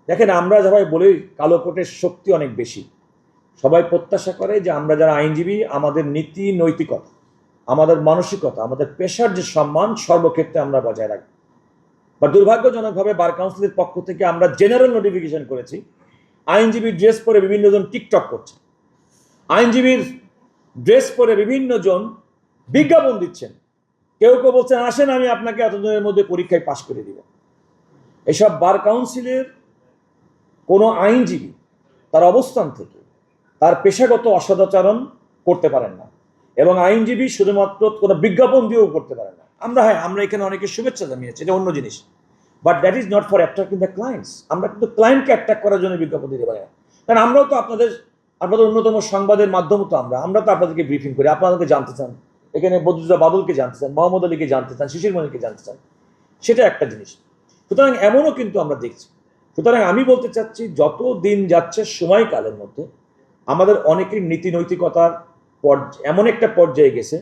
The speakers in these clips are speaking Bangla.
দেখেন, আমরা সবাই বলি কালো কোটের শক্তি অনেক বেশি। সবাই প্রত্যাশা করে যে আমরা যারা আইনজীবী, আমাদের নীতি নৈতিকতা, আমাদের মানসিকতা, আমাদের পেশার যে সম্মান সর্বক্ষেত্রে আমরা বজায় রাখবো। বা দুর্ভাগ্যজনকভাবে বার কাউন্সিলের পক্ষ থেকে আমরা জেনারেল নোটিফিকেশন করেছি, আইনজীবীর ড্রেস পরে বিভিন্ন জন টিকটক করছে, আইনজীবীর ড্রেস পরে বিভিন্ন জন বিজ্ঞাপন দিচ্ছেন, কেউ কেউ বলছেন আসেন আমি আপনাকে এতদিনের মধ্যে পরীক্ষায় পাশ করে দিব। এসব বার কাউন্সিলের কোনো আইনজীবী তার অবস্থান থেকে তার পেশাগত অসদাচরণ করতে পারেন না, এবং আইনজীবী শুধুমাত্র কোনো বিজ্ঞাপন দিয়েও করতে পারেন না। আমরা এখানে অনেকে শুভেচ্ছা জানিয়েছি, এটা অন্য জিনিস, but that is not for attracting the clients. আমরা কিন্তু ক্লায়েন্টকে অ্যাট্রাক্ট করার জন্য বিজ্ঞাপন দিতে পারি না, কারণ আমরাও তো আপনাদের অন্যতম সংবাদের মাধ্যম তো আমরা তো আপনাদেরকে ব্রিফিং করি, আপনাদেরকে জানতে চান, এখানে বদরুজ্জামান বাদলকে জানতে চান, মোহাম্মদ আলীকে জানতে চান, শিশির মনিকে জানতে চান, সেটা একটা জিনিস। সুতরাং এমনও কিন্তু আমরা দেখছি। সুতরাং আমি বলতে চাচ্ছি, যত দিন যাচ্ছে সময়কালের মধ্যে আমাদের অনেকের নীতি নৈতিকতার এমন একটা পর্যায়ে গেছে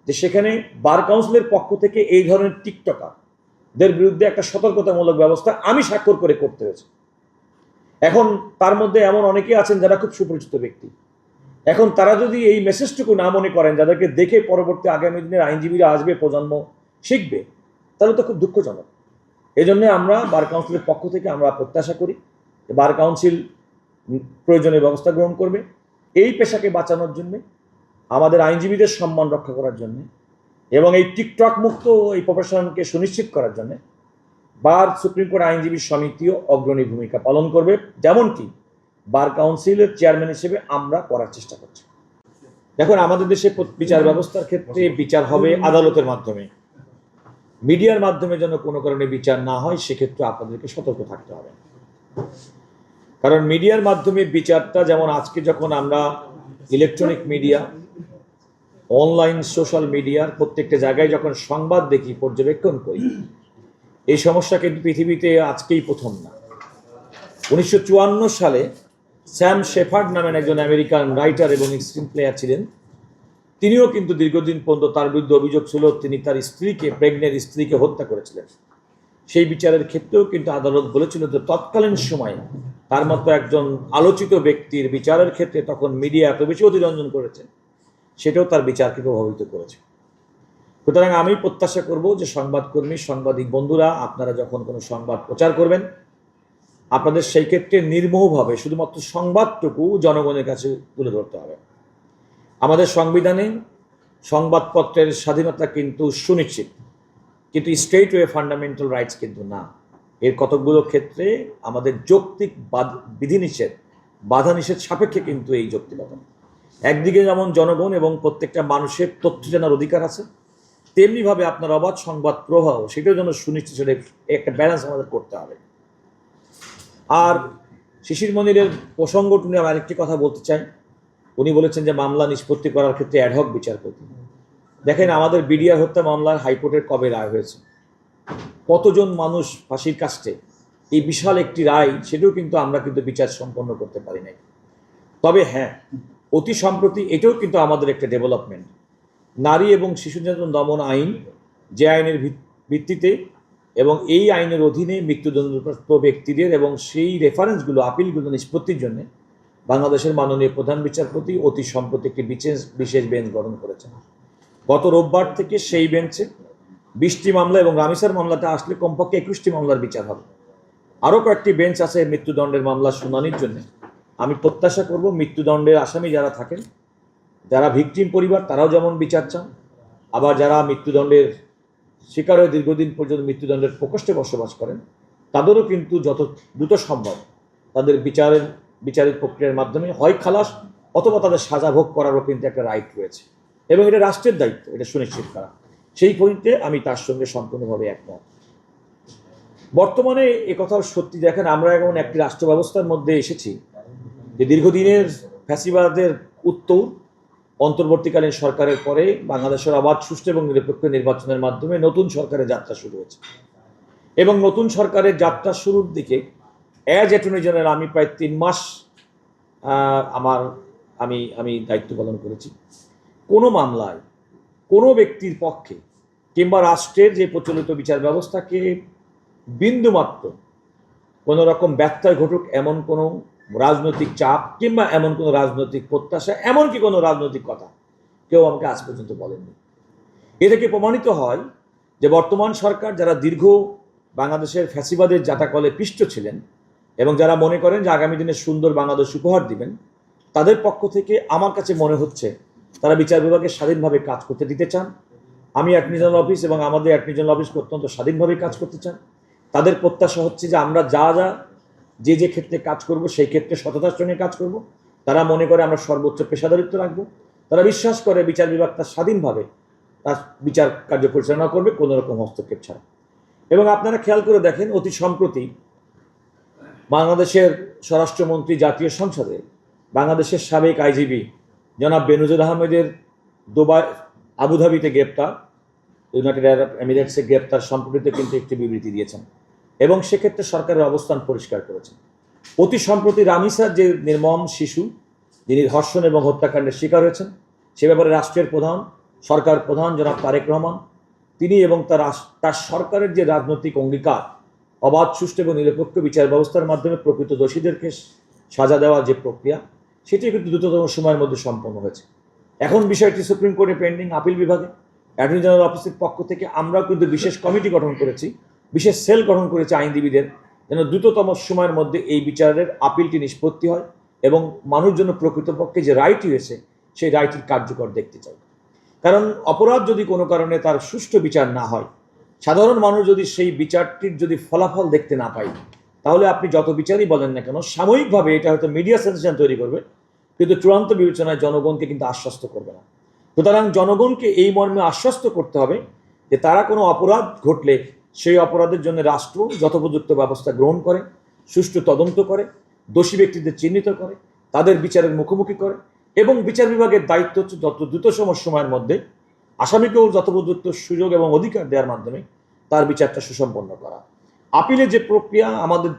যে সেখানে বার কাউন্সিলের পক্ষ থেকে এই ধরনের টিকটকারদের বিরুদ্ধে একটা সতর্কতামূলক ব্যবস্থা আমি স্বাক্ষর করে করতে হয়েছে। এখন তার মধ্যে এমন অনেকেই আছেন যারা খুব সুপরিচিত ব্যক্তি, এখন তারা যদি এই মেসেজটুকু না মনে করেন, যাদেরকে দেখে পরবর্তী আগামী দিনের আইনজীবীরা আসবে, প্রজন্ম শিখবে, তাহলে তো খুব দুঃখজনক। এই জন্য আমরা বার কাউন্সিলের পক্ষ থেকে আমরা প্রত্যাশা করি যে বার কাউন্সিল প্রয়োজনীয় ব্যবস্থা গ্রহণ করবে এই পেশাকে বাঁচানোর জন্য, আমাদের আইনজীবীদের সম্মান রক্ষা করার জন্য, এবং এই টিকটক মুক্ত এই প্রফেশনকে সুনিশ্চিত করার জন্য বার সুপ্রিম কোর্ট আইনজীবী সমিতিও অগ্রণী ভূমিকা পালন করবে, যেমনটি বার কাউন্সিলের চেয়ারম্যান হিসেবে আমরা করার চেষ্টা করছি। দেখুন, আমাদের দেশে বিচার ব্যবস্থার ক্ষেত্রে বিচার হবে আদালতের মাধ্যমে। মিডিয়ার মাধ্যমে যেন কোনো কারণে বিচার না হয়, সেক্ষেত্রে আপনাদেরকে সতর্ক থাকতে হবে। কারণ মিডিয়ার মাধ্যমে বিচারটা, যেমন আজকে যখন আমরা ইলেকট্রনিক মিডিয়া, অনলাইন সোশ্যাল মিডিয়ার প্রত্যেকটা জায়গায় যখন সংবাদ দেখি, পর্যবেক্ষণ করি, এই সমস্যা কিন্তু পৃথিবীতে আজকেই প্রথম না। 1954 সালে স্যাম শেফার্ড নামের একজন আমেরিকান রাইটার এবং স্ক্রিন প্লেয়ার ছিলেন, তিনিও কিন্তু দীর্ঘদিন পর্যন্ত তার বিরুদ্ধে অভিযোগ ছিল তিনি তার প্রেগনেন্ট স্ত্রীকে হত্যা করেছিলেন। সেই বিচারের ক্ষেত্রেও কিন্তু আদালত বলেছিল যে তৎকালীন সময়ে তার মতো একজন আলোচিত ব্যক্তির বিচারের ক্ষেত্রে তখন মিডিয়া এত বেশি অতিরঞ্জন করেছে, সেটাও তার বিচারকে প্রভাবিত করেছে। সুতরাং আমি প্রত্যাশা করব যে সংবাদকর্মী, সাংবাদিক বন্ধুরা, আপনারা যখন কোনো সংবাদ প্রচার করবেন, আপনাদের সেই ক্ষেত্রে নির্মোহভাবে শুধুমাত্র সংবাদটুকু জনগণের কাছে তুলে ধরতে হবে। আমাদের সংবিধানে সংবাদপত্রের স্বাধীনতা কিন্তু সুনিশ্চিত, কিন্তু স্ট্রেইট ওয়ে ফান্ডামেন্টাল রাইটস কিন্তু না। এর কতকগুলো ক্ষেত্রে আমাদের যৌক্তিক বিধিনিষেধ, বাধা নিষেধ সাপেক্ষে কিন্তু এই যৌক্তিকতা। একদিকে যেমন জনগণ এবং প্রত্যেকটা মানুষের তথ্য জানার অধিকার আছে, তেমনিভাবে আপনার অবাধ সংবাদ প্রবাহ সেটাও যেন সুনিশ্চিত, সেটা একটা ব্যালেন্স আমাদের করতে হবে। আর শিশির মনিরের প্রসঙ্গটি নিয়ে আমি আরেকটি কথা বলতে চাই। উনি বলেছেন যে মামলা নিষ্পত্তি করার ক্ষেত্রে অ্যাডহক বিচারপতি। দেখেন, আমাদের বিডিআর হত্যা মামলার হাইকোর্টের কবে রায় হয়েছে, কতজন মানুষ ফাঁসির কাস্টে, এই বিশাল একটি রায়, সেটাও কিন্তু আমরা কিন্তু বিচার সম্পন্ন করতে পারি নাই। তবে হ্যাঁ, অতি সম্প্রতি এটাও কিন্তু আমাদের একটা ডেভেলপমেন্ট। নারী এবং শিশু নির্যাতন দমন আইন, যে আইনের ভিত্তিতে এবং এই আইনের অধীনে মৃত্যুদণ্ডপ্রাপ্ত ব্যক্তিদের এবং সেই রেফারেন্সগুলো, আপিলগুলো নিষ্পত্তির জন্য বাংলাদেশের মাননীয় প্রধান বিচারপতি অতি সম্প্রতি একটি বিশেষ বেঞ্চ গঠন করেছেন। গত রোববার থেকে সেই বেঞ্চে 20টি মামলা এবং রামিসার মামলাটা আসলে কমপক্ষে 21টি মামলার বিচার হবে। আরও কয়েকটি বেঞ্চ আছে মৃত্যুদণ্ডের মামলা শুনানির জন্য। আমি প্রত্যাশা করব মৃত্যুদণ্ডের আসামি যারা থাকেন, যারা ভিকটিম পরিবার, তারাও যেমন বিচার চান, আবার যারা মৃত্যুদণ্ডের শিকার হয়ে দীর্ঘদিন পর্যন্ত মৃত্যুদণ্ডের প্রকোষ্ঠে বসবাস করেন, তাদেরও কিন্তু যত দ্রুত সম্ভব তাদের বিচারিক প্রক্রিয়ার মাধ্যমে হয় খালাস অথবা তাদের সাজা ভোগ করারও কিন্তু একটা রাইট রয়েছে, এবং এটা রাষ্ট্রের দায়িত্ব এটা সুনিশ্চিত করা। সেই পয়েন্টে আমি তার সঙ্গে সম্পূর্ণভাবে একমত। বর্তমানে একথাও সত্যি, দেখেন, আমরা এখন একটি রাষ্ট্র ব্যবস্থার মধ্যে এসেছি যে দীর্ঘদিনের ফ্যাসিবাদের উত্তর অন্তর্বর্তীকালীন সরকারের পরে বাংলাদেশের অবাধ, সুষ্ঠু এবং নিরপেক্ষ নির্বাচনের মাধ্যমে নতুন সরকারের যাত্রা শুরু হয়েছে, এবং নতুন সরকারের যাত্রা শুরুর দিকে অ্যাজ অ্যাটর্নি জেনারেল আমি প্রায় 3 মাস আমি দায়িত্ব পালন করেছি। কোনো মামলায় কোনো ব্যক্তির পক্ষে কিংবা রাষ্ট্রের যে প্রচলিত বিচার ব্যবস্থাকে বিন্দুমাত্র কোনো রকম ব্যত্যয় ঘটুক এমন কোনো রাজনৈতিক চাপ কিংবা এমন কোনো রাজনৈতিক প্রত্যাশা, এমনকি কোনো রাজনৈতিক কথা কেউ আমাকে আজ পর্যন্ত বলেননি। এ থেকে প্রমাণিত হয় যে বর্তমান সরকার, যারা দীর্ঘ বাংলাদেশের ফ্যাসিবাদের জাতাকলে পিষ্ট ছিলেন এবং যারা মনে করেন যে আগামী দিনে সুন্দর বাংলাদেশ উপহার দিবেন, তাদের পক্ষ থেকে আমার কাছে মনে হচ্ছে তারা বিচার বিভাগে স্বাধীনভাবে কাজ করতে দিতে চান। আমি অ্যাটর্নি জেনারেল অফিস এবং আমাদের অ্যাটর্নি জেনারেল অফিসকে অত্যন্ত স্বাধীনভাবে কাজ করতে চান। তাদের প্রত্যাশা হচ্ছে যে আমরা যে ক্ষেত্রে কাজ করব সেই ক্ষেত্রে সততার সঙ্গে কাজ করব। তারা মনে করে আমরা সর্বোচ্চ পেশাদারিত্ব রাখবো। তারা বিশ্বাস করে বিচার বিভাগ তার স্বাধীনভাবে তার বিচার কার্য পরিচালনা করবে, কোনো রকম হস্তক্ষেপ ছাড়া। এবং আপনারা খেয়াল করে দেখেন, অতি সম্প্রতি বাংলাদেশের স্বরাষ্ট্রমন্ত্রী জাতীয় সংসদে বাংলাদেশের সাবেক আইজিবি জনাব বেনজির আহমেদের দুবাই আবুধাবিতে গ্রেপ্তার, ইউনাইটেড আরব এমিরেটসে গ্রেপ্তার সম্পর্কিত কিন্তু একটি বিবৃতি দিয়েছেন এবং সেক্ষেত্রে সরকারের অবস্থান পরিষ্কার করেছেন। অতি সম্প্রতি রামিসার যে নির্মম শিশু, যিনি ধর্ষণ এবং হত্যাকাণ্ডের শিকার হয়েছেন, সে ব্যাপারে রাষ্ট্রের প্রধান, সরকার প্রধান জনাব তারেক রহমান, তিনি এবং তার সরকারের যে রাজনৈতিক অঙ্গীকার, অবাধ, সুষ্ঠু এবং নিরপেক্ষ বিচার ব্যবস্থার মাধ্যমে প্রকৃত দোষীদেরকে সাজা দেওয়ার যে প্রক্রিয়া, সেটি কিন্তু দ্রুততম সময়ের মধ্যে সম্পন্ন হয়েছে। এখন বিষয়টি সুপ্রিম কোর্টে পেন্ডিং আপিল বিভাগে। অ্যাটর্নি জেনারেল অফিসের পক্ষ থেকে আমরাও কিন্তু বিশেষ কমিটি গঠন করেছি, বিশেষ সেল গঠন করেছি আইনজীবীদের, যেন দ্রুততম সময়ের মধ্যে এই বিচারের আপিলটি নিষ্পত্তি হয় এবং মানুষ যেন প্রকৃতপক্ষে যে রায়টি হয়েছে সেই রায়টির কার্যকর দেখতে চাই। কারণ অপরাধ যদি কোনো কারণে তার সুষ্ঠু বিচার না হয়, সাধারণ মানুষ যদি সেই বিচারটির যদি ফলাফল দেখতে না পায়, তাহলে আপনি যত বিচারই বলেন না কেন, সাময়িকভাবে এটা হয়তো মিডিয়া সেন্সেশন তৈরি করবে, কিন্তু চূড়ান্ত বিবেচনায় জনগণকে কিন্তু আশ্বস্ত করবে না। সুতরাং জনগণকে এই মর্মে আশ্বস্ত করতে হবে যে তারা কোনো অপরাধ ঘটলে সেই অপরাধের জন্য রাষ্ট্র যথোপযুক্ত ব্যবস্থা গ্রহণ করে, সুষ্ঠু তদন্ত করে, দোষী ব্যক্তিদের চিহ্নিত করে, তাদের বিচারের মুখোমুখি করে এবং বিচার বিভাগের দায়িত্ব হচ্ছে যত দ্রুততম সময়ের মধ্যে আসামিকেও যথোপযুক্ত সুযোগ এবং অধিকার দেওয়ার মাধ্যমে তার বিচারটা সুসম্পন্ন করা। আপিলের যে প্রক্রিয়া, আমাদের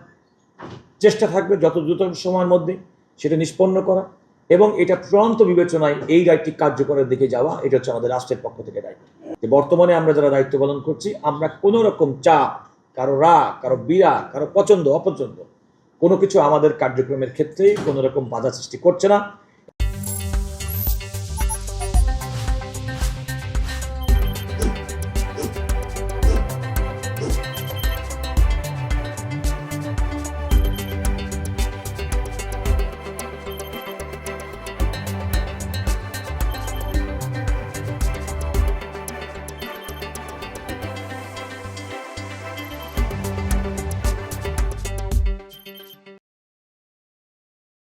চেষ্টা থাকবে যত দ্রুততম সময়ের মধ্যে সেটা নিষ্পন্ন করা এবং এটা চূড়ান্ত বিবেচনায় এই রায়টি কার্যকরের দিকে যাওয়া। এটা হচ্ছে আমাদের রাষ্ট্রের পক্ষ থেকে দায়িত্ব। যে বর্তমানে আমরা যারা দায়িত্ব পালন করছি, আমরা কোনো রকম চাপ, কারো রাগ, কারো বিরাগ, কারো পছন্দ অপছন্দ কোনো কিছু আমাদের কার্যক্রমের ক্ষেত্রে কোনো রকম বাধা সৃষ্টি করছে না।